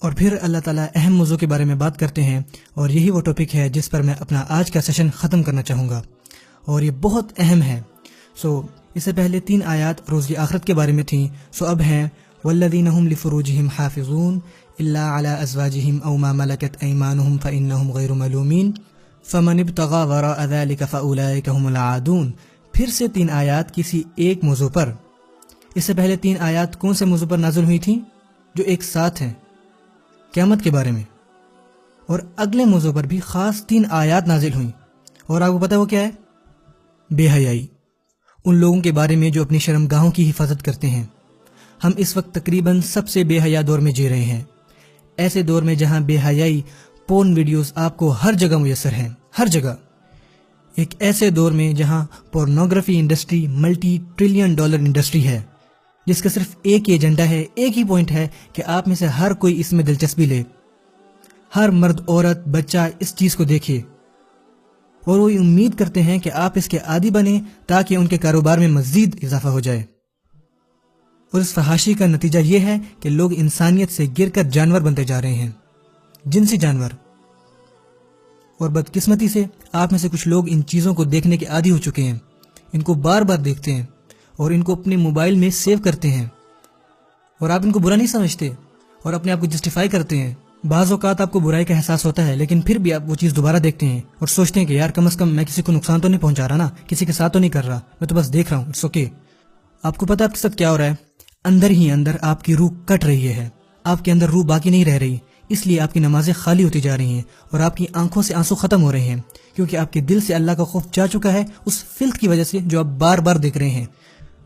اور پھر اللہ تعالیٰ اہم موضوع کے بارے میں بات کرتے ہیں، اور یہی وہ ٹاپک ہے جس پر میں اپنا آج کا سیشن ختم کرنا چاہوں گا، اور یہ بہت اہم ہے۔ اس سے پہلے 3 آیات روز آخرت کے بارے میں تھیں، اب ہیں والذین هم لفروجہم حافظون الا علی ازواجہم او ما ملکت ایمانہم فانہم غیر ملومین فمن ابتغى وراء ذلك فاولئک هم العادون۔ پھر سے 3 آیات کسی ایک موضوع پر۔ اس سے پہلے 3 آیات کون سے موضوع پر نازل ہوئی تھیں؟ جو ایک ساتھ ہیں، قیامت کے بارے میں، اور اگلے موضوع پر بھی خاص 3 آیات نازل ہوئیں، اور آپ کو پتہ وہ کیا ہے؟ بے حیائی، ان لوگوں کے بارے میں جو اپنی شرمگاہوں کی حفاظت کرتے ہیں۔ ہم اس وقت تقریباً سب سے بے حیا دور میں جی رہے ہیں، ایسے دور میں جہاں بے حیائی پورن ویڈیوز آپ کو ہر جگہ میسر ہیں، ہر جگہ۔ ایک ایسے دور میں جہاں pornography industry multi trillion dollar industry ہے، جس کا صرف ایک ہی ایجنڈا ہے، ایک ہی پوائنٹ ہے کہ آپ میں سے ہر کوئی اس میں دلچسپی لے، ہر مرد عورت بچہ اس چیز کو دیکھے، اور وہ امید کرتے ہیں کہ آپ اس کے عادی بنیں تاکہ ان کے کاروبار میں مزید اضافہ ہو جائے۔ اور اس فحاشی کا نتیجہ یہ ہے کہ لوگ انسانیت سے گر کر جانور بنتے جا رہے ہیں، جنسی جانور۔ اور بدقسمتی سے آپ میں سے کچھ لوگ ان چیزوں کو دیکھنے کے عادی ہو چکے ہیں، ان کو بار بار دیکھتے ہیں اور ان کو اپنے موبائل میں سیو کرتے ہیں، اور آپ ان کو برا نہیں سمجھتے اور اپنے آپ کو جسٹیفائی کرتے ہیں۔ بعض اوقات آپ کو برائی کا احساس ہوتا ہے، لیکن پھر بھی آپ وہ چیز دوبارہ دیکھتے ہیں اور سوچتے ہیں کہ یار کم از کم میں کسی کو نقصان تو نہیں پہنچا رہا نا، کسی کے ساتھ تو نہیں کر رہا، میں تو بس دیکھ رہا ہوں، اٹس اوکے۔ آپ کو پتا آپ کے ساتھ کیا ہو رہا ہے؟ اندر ہی اندر آپ کی روح کٹ رہی ہے، آپ کے اندر روح باقی نہیں رہ رہی، اس لیے آپ کی نمازیں خالی ہوتی جا رہی ہیں اور آپ کی آنکھوں سے آنسو ختم ہو رہے ہیں، کیونکہ آپ کے دل سے اللہ کا خوف جا چکا ہے اس فلت کی وجہ سے جو آپ بار بار دیکھ رہے ہیں،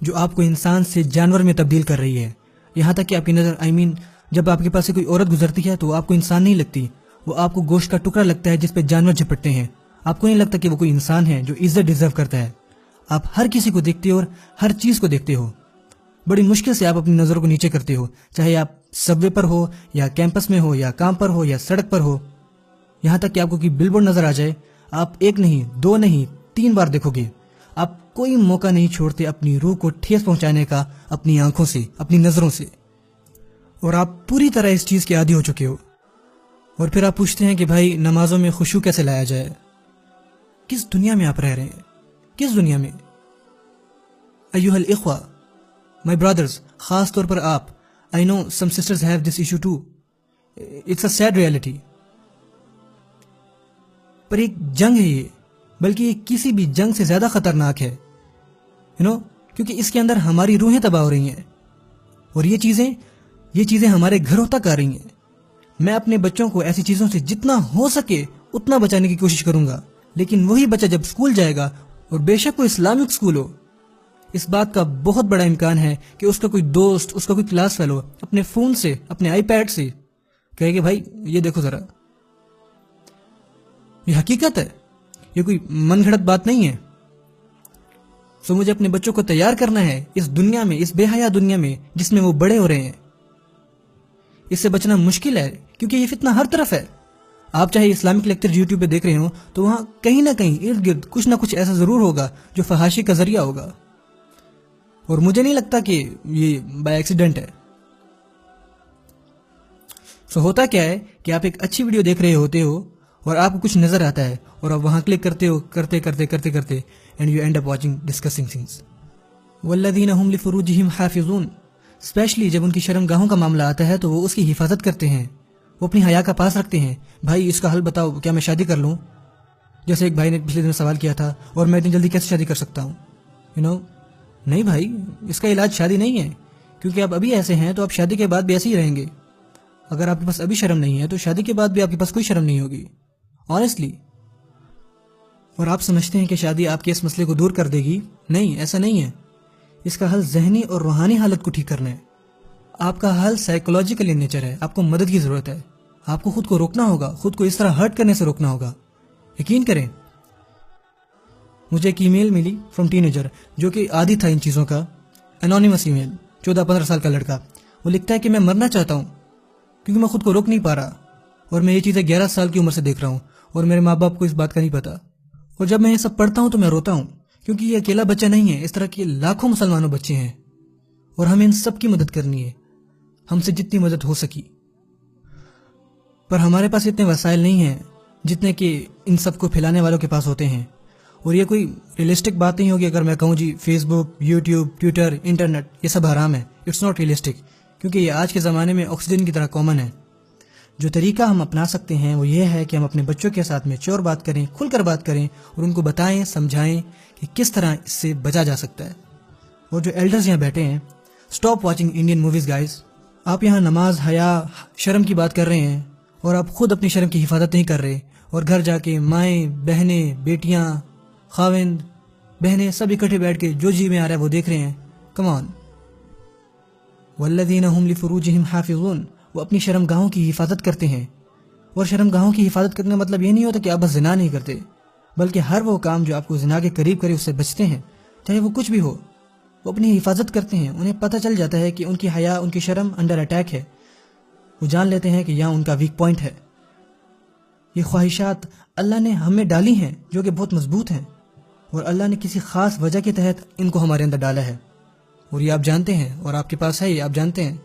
جو آپ کو انسان سے جانور میں تبدیل کر رہی ہے۔ یہاں تک کہ آپ کی نظر جب آپ کے پاس سے کوئی عورت گزرتی ہے تو وہ آپ کو انسان نہیں لگتی، وہ آپ کو گوشت کا ٹکڑا لگتا ہے جس پہ جانور جھپٹتے ہیں۔ آپ کو نہیں لگتا کہ وہ کوئی انسان ہے جو عزت ڈیزرو کرتا ہے۔ آپ ہر کسی کو دیکھتے ہو اور ہر چیز کو دیکھتے ہو، بڑی مشکل سے آپ اپنی نظروں کو نیچے کرتے ہو، چاہے آپ سب وے پر ہو یا کیمپس میں ہو یا کام پر ہو یا سڑک پر ہو۔ یہاں تک کہ آپ کو کوئی بل بورڈ نظر آ جائے، آپ 1 نہیں 2 نہیں 3 بار دیکھو گے۔ آپ کوئی موقع نہیں چھوڑتے اپنی روح کو ٹھیس پہنچانے کا، اپنی آنکھوں سے، اپنی نظروں سے، اور آپ پوری طرح اس چیز کے عادی ہو چکے ہو۔ اور پھر آپ پوچھتے ہیں کہ بھائی نمازوں میں خشوع کیسے لایا جائے؟ کس دنیا میں آپ رہ رہے ہیں؟ کس دنیا میں؟ ایھا الاخوہ، my brothers، خاص طور پر آپ، I know some sisters have this issue too. It's a sad reality. پر ایک جنگ ہے یہ، بلکہ یہ کسی بھی جنگ سے زیادہ خطرناک ہے، کیونکہ اس کے اندر ہماری روحیں تباہ ہو رہی ہیں، اور یہ چیزیں ہمارے گھروں تک آ رہی ہیں۔ میں اپنے بچوں کو ایسی چیزوں سے جتنا ہو سکے اتنا بچانے کی کوشش کروں گا، لیکن وہی بچہ جب اسکول جائے گا، اور بے شک وہ اسلامک اسکول ہو، اس بات کا بہت بڑا امکان ہے کہ اس کا کوئی دوست، اس کا کوئی کلاس فیلو اپنے فون سے، اپنے آئی پیڈ سے کہے کہ بھائی یہ دیکھو ذرا، یہ حقیقت ہے، یہ کوئی من گھڑت بات نہیں ہے۔ مجھے اپنے بچوں کو تیار کرنا ہے اس دنیا میں، اس بے حیا دنیا میں جس میں وہ بڑے ہو رہے ہیں۔ اس سے بچنا مشکل ہے کیونکہ یہ فتنہ ہر طرف ہے۔ آپ چاہے اسلامک لیکچر یوٹیوب پہ دیکھ رہے ہوں تو وہاں کہیں نہ کہیں ارد گرد کچھ نہ کچھ ایسا ضرور ہوگا جو فحاشی کا ذریعہ ہوگا، اور مجھے نہیں لگتا کہ یہ بائی ایکسیڈنٹ ہے۔ ہوتا کیا ہے کہ آپ ایک اچھی ویڈیو دیکھ رہے ہوتے ہو اور آپ کو کچھ نظر آتا ہے اور آپ وہاں کلک کرتے ہو، کرتے and you and up watching discussing things. والذین هم لفروجہم حافظون، اسپیشلی جب ان کی شرمگاہوں کا معاملہ آتا ہے تو وہ اس کی حفاظت کرتے ہیں، وہ اپنی حیا کا پاس رکھتے ہیں۔ بھائی اس کا حل بتاؤ، کیا میں شادی کر لوں؟ جیسے ایک بھائی نے پچھلے دن سوال کیا تھا، اور میں اتنی جلدی کیسے شادی کر سکتا ہوں؟ نہیں بھائی، اس کا علاج شادی نہیں ہے، کیونکہ آپ ابھی ایسے ہیں تو آپ شادی کے بعد بھی ایسے ہی رہیں گے۔ اگر آپ کے پاس ابھی شرم نہیں ہے تو شادی کے بعد بھی آپ کے پاس کوئی شرم نہیں ہوگی، آنیسٹلی۔ اور آپ سمجھتے ہیں کہ شادی آپ کے اس مسئلے کو دور کر دے گی؟ نہیں، ایسا نہیں ہے۔ اس کا حل ذہنی اور روحانی حالت کو ٹھیک کرنا ہے۔ آپ کا حل سائیکولوجیکل ان نیچر ہے، آپ کو مدد کی ضرورت ہے۔ آپ کو خود کو روکنا ہوگا، خود کو اس طرح ہرٹ کرنے سے روکنا ہوگا۔ یقین کریں، مجھے ایک ای میل ملی فرام ٹین ایجر جو کہ عادی تھا ان چیزوں کا، انونیمس ای میل، 14-15 سال کا لڑکا۔ وہ لکھتا ہے کہ میں مرنا چاہتا ہوں کیونکہ میں خود کو روک نہیں پا رہا، اور میں یہ چیزیں 11 سال کی عمر سے دیکھ رہا ہوں، اور میرے ماں باپ کو اس بات کا نہیں پتا۔ اور جب میں یہ سب پڑھتا ہوں تو میں روتا ہوں، کیونکہ یہ اکیلا بچہ نہیں ہے، اس طرح کے لاکھوں مسلمانوں بچے ہیں، اور ہمیں ان سب کی مدد کرنی ہے، ہم سے جتنی مدد ہو سکی۔ پر ہمارے پاس اتنے وسائل نہیں ہیں جتنے کہ ان سب کو پھیلانے والوں کے پاس ہوتے ہیں. اور یہ کوئی ریئلسٹک بات نہیں ہوگی اگر میں کہوں جی فیس بک، یوٹیوب، ٹویٹر، انٹرنیٹ یہ سب حرام ہے. اٹس ناٹ ریئلسٹک، کیونکہ یہ آج کے زمانے میں آکسیجن کی طرح کامن ہے. جو طریقہ ہم اپنا سکتے ہیں وہ یہ ہے کہ ہم اپنے بچوں کے ساتھ میچور بات کریں، کھل کر بات کریں اور ان کو بتائیں، سمجھائیں کہ کس طرح اس سے بچا جا سکتا ہے. اور جو ایلڈرز یہاں بیٹھے ہیں، stop watching Indian movies guys. آپ یہاں نماز، حیا، شرم کی بات کر رہے ہیں اور آپ خود اپنی شرم کی حفاظت نہیں کر رہے، اور گھر جا کے مائیں، بہنیں، بیٹیاں، خاوند، بہنیں سب اکٹھے بیٹھ کے جو جی میں آ رہا ہے وہ دیکھ رہے ہیں. کم آن. والذین هم لفروجہم حافظون، وہ اپنی شرم گاہوں کی حفاظت کرتے ہیں. اور شرم گاہوں کی حفاظت کرنے کا مطلب یہ نہیں ہوتا کہ آپ بس زنا نہیں کرتے، بلکہ ہر وہ کام جو آپ کو زنا کے قریب کرے اس سے بچتے ہیں، چاہے وہ کچھ بھی ہو. وہ اپنی حفاظت کرتے ہیں. انہیں پتہ چل جاتا ہے کہ ان کی حیا، ان کی شرم انڈر اٹیک ہے. وہ جان لیتے ہیں کہ یہاں ان کا ویک پوائنٹ ہے. یہ خواہشات اللہ نے ہمیں ڈالی ہیں جو کہ بہت مضبوط ہیں، اور اللہ نے کسی خاص وجہ کے تحت ان کو ہمارے اندر ڈالا ہے. اور یہ آپ جانتے ہیں، اور آپ کے پاس ہے، یہ آپ جانتے ہیں.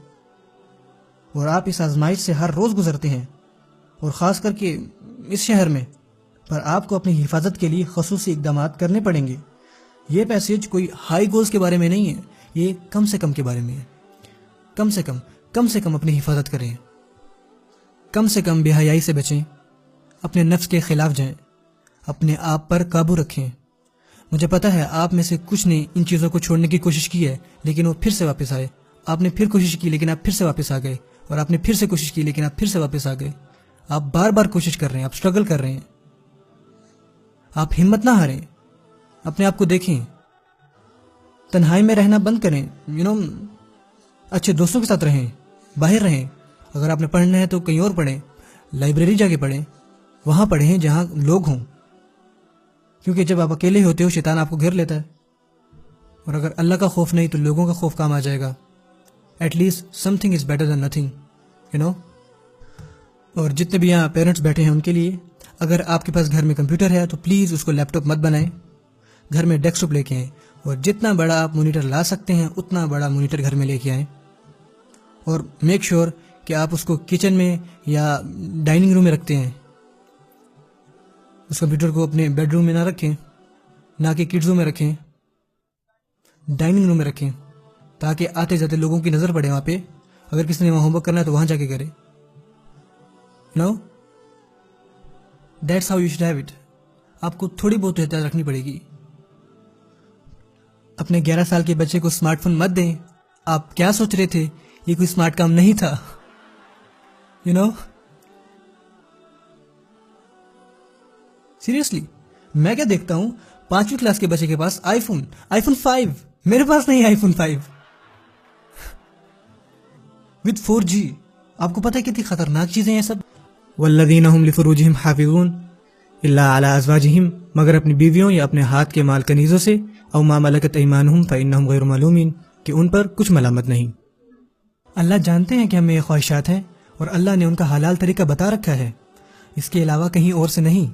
اور آپ اس آزمائش سے ہر روز گزرتے ہیں، اور خاص کر کے اس شہر میں. پر آپ کو اپنی حفاظت کے لیے خصوصی اقدامات کرنے پڑیں گے. یہ پیسیج کوئی ہائی گولز کے بارے میں نہیں ہے، یہ کم سے کم کے بارے میں ہے. کم سے کم اپنی حفاظت کریں، کم سے کم بے حیائی سے بچیں، اپنے نفس کے خلاف جائیں، اپنے آپ پر قابو رکھیں. مجھے پتہ ہے آپ میں سے کچھ نے ان چیزوں کو چھوڑنے کی کوشش کی ہے، لیکن وہ پھر سے واپس آئے. آپ نے پھر کوشش کی لیکن آپ پھر سے واپس آ گئے، اور آپ نے پھر سے کوشش کی لیکن آپ پھر سے واپس آ گئے. آپ بار بار کوشش کر رہے ہیں، آپ سٹرگل کر رہے ہیں. آپ ہمت نہ ہاریں. اپنے آپ کو دیکھیں. تنہائی میں رہنا بند کریں. اچھے دوستوں کے ساتھ رہیں، باہر رہیں. اگر آپ نے پڑھنا ہے تو کہیں اور پڑھیں، لائبریری جا کے پڑھیں، وہاں پڑھیں جہاں لوگ ہوں. کیونکہ جب آپ اکیلے ہوتے ہو شیطان آپ کو گھیر لیتا ہے. اور اگر اللہ کا خوف نہیں تو لوگوں کا خوف کام آ جائے گا. At least something is better than nothing. اور جتنے بھی یہاں پیرنٹس بیٹھے ہیں ان کے لیے، اگر آپ کے پاس گھر میں کمپیوٹر ہے تو پلیز اس کو لیپ ٹاپ مت بنائیں. گھر میں ڈیسک ٹاپ لے کے آئیں، اور جتنا بڑا آپ مانیٹر لا سکتے ہیں اتنا بڑا مانیٹر گھر میں لے کے آئیں. اور میک شیور کہ آپ اس کو کچن میں یا ڈائننگ روم میں رکھتے ہیں. اس کمپیوٹر کو اپنے بیڈ روم میں نہ رکھیں، نہ کہ کڈز روم میں رکھیں، ڈائننگ روم میں رکھیں، تاکہ آتے جاتے لوگوں کی نظر پڑے وہاں پہ. اگر کسی نے وہاں ہوم ورک کرنا ہے تو وہاں جا کے کرے. That's how you should have it. آپ کو تھوڑی بہت احتیاط رکھنی پڑے گی. اپنے 11 سال کے بچے کو اسمارٹ فون مت دیں. آپ کیا سوچ رہے تھے؟ یہ کوئی اسمارٹ کام نہیں تھا. سیریسلی میں کیا دیکھتا ہوں 5ویں کلاس کے بچے کے پاس آئی فون 5. میرے پاس نہیں آئی فون 5 with 4G. آپ کو پتہ ہے کتنی خطرناک چیزیں ہیں سب. والذین هم لفروجہم حافظون الا علی ازواجہم، مگر اپنی بیویوں یا اپنے ہاتھ کے مال کنیزوں سے، او ما ملکت ایمانہم فانہم غیر ملومین، کہ ان پر کچھ ملامت نہیں. اللہ جانتے ہیں کہ ہمیں یہ خواہشات ہیں، اور اللہ نے ان کا حلال طریقہ بتا رکھا ہے، اس کے علاوہ کہیں اور سے نہیں.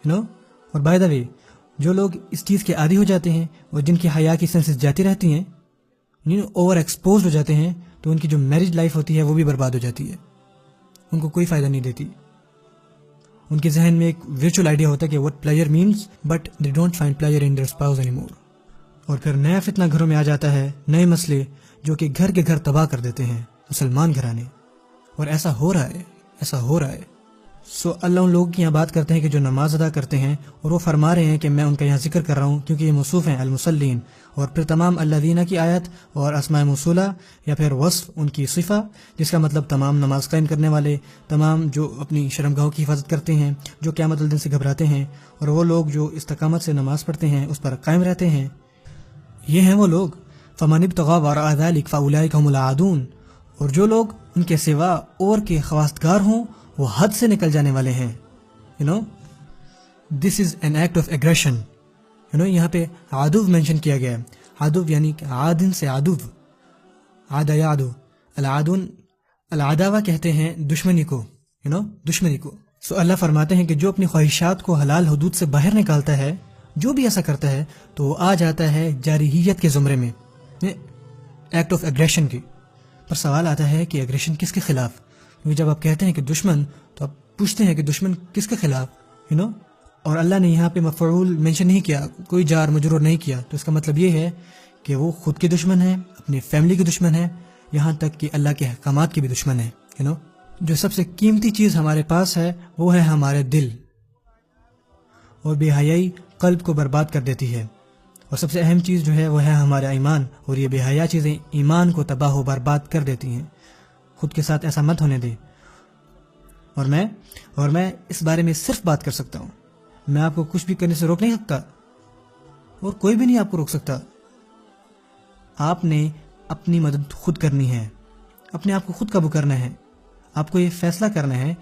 اور بائی دا وے، جو لوگ اس چیز کے عادی ہو جاتے ہیں اور جن کی حیا کی سینسز جاتی رہتی ہیں، اوور ایکسپوزڈ ہو جاتے ہیں، تو ان کی جو میرج لائف ہوتی ہے وہ بھی برباد ہو جاتی ہے. ان کو کوئی فائدہ نہیں دیتی. ان کے ذہن میں ایک ورچوئل آئیڈیا ہوتا ہے کہ what pleasure means but they don't find pleasure in their spouse anymore. اور پھر نیا فتنہ گھروں میں آ جاتا ہے، نئے مسئلے جو کہ گھر کے گھر تباہ کر دیتے ہیں مسلمان گھرانے. اور ایسا ہو رہا ہے. سو اللہ ان لوگوں کی یہاں بات کرتے ہیں کہ جو نماز ادا کرتے ہیں، اور وہ فرما رہے ہیں کہ میں ان کا یہاں ذکر کر رہا ہوں کیونکہ یہ موصوف ہیں المصلین. اور پھر تمام الذین کی آیت اور اسماء موصولہ یا پھر وصف ان کی صفہ، جس کا مطلب تمام نماز قائم کرنے والے، تمام جو اپنی شرمگاہوں کی حفاظت کرتے ہیں، جو قیامت الدین سے گھبراتے ہیں، اور وہ لوگ جو استقامت سے نماز پڑھتے ہیں، اس پر قائم رہتے ہیں. یہ ہیں وہ لوگ. فمن ابتغى وراء ذلك فاولئک هم العادون. اور جو لوگ ان کے سوا اور کے خواستگار ہوں وہ حد سے نکل جانے والے ہیں. This is an act of aggression. یہاں پہ عدو مینشن کیا گیا ہے. عدو یعنی کہ عادن سے عدو، عادہ یا عدو. العادون العداوہ کہتے ہیں دشمنی کو. دشمنی کو. سو اللہ فرماتے ہیں کہ جو اپنی خواہشات کو حلال حدود سے باہر نکالتا ہے، جو بھی ایسا کرتا ہے تو وہ آ جاتا ہے جارحیت کے زمرے میں، ایکٹ آف ایگریشن کی. پر سوال آتا ہے کہ ایگریشن کس کے خلاف؟ کیونکہ جب آپ کہتے ہیں کہ دشمن تو آپ پوچھتے ہیں کہ دشمن کس کے خلاف، اور اللہ نے یہاں پہ مفعول مینشن نہیں کیا، کوئی جار مجرور نہیں کیا، تو اس کا مطلب یہ ہے کہ وہ خود کے دشمن ہے، اپنی فیملی کے دشمن ہے، یہاں تک کہ اللہ کے احکامات کے بھی دشمن ہے. جو سب سے قیمتی چیز ہمارے پاس ہے وہ ہے ہمارے دل، اور بے حیائی قلب کو برباد کر دیتی ہے. اور سب سے اہم چیز جو ہے وہ ہے ہمارا ایمان، اور یہ بے حیا چیزیں ایمان کو تباہ و برباد کر دیتی ہیں. خود کے ساتھ ایسا مت ہونے دیں. اور میں اس بارے میں صرف بات کر سکتا ہوں. میں آپ کو کچھ بھی کرنے سے روک نہیں سکتا، اور کوئی بھی نہیں آپ کو روک سکتا. آپ نے اپنی مدد خود کرنی ہے، اپنے آپ کو خود قابو کرنا ہے. آپ کو یہ فیصلہ کرنا ہے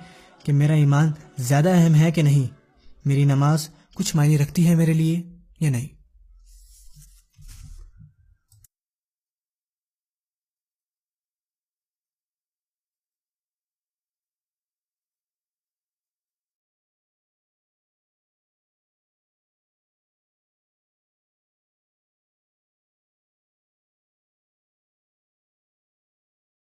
کہ میرا ایمان زیادہ اہم ہے کہ نہیں، میری نماز کچھ معنی رکھتی ہے میرے لیے یا نہیں.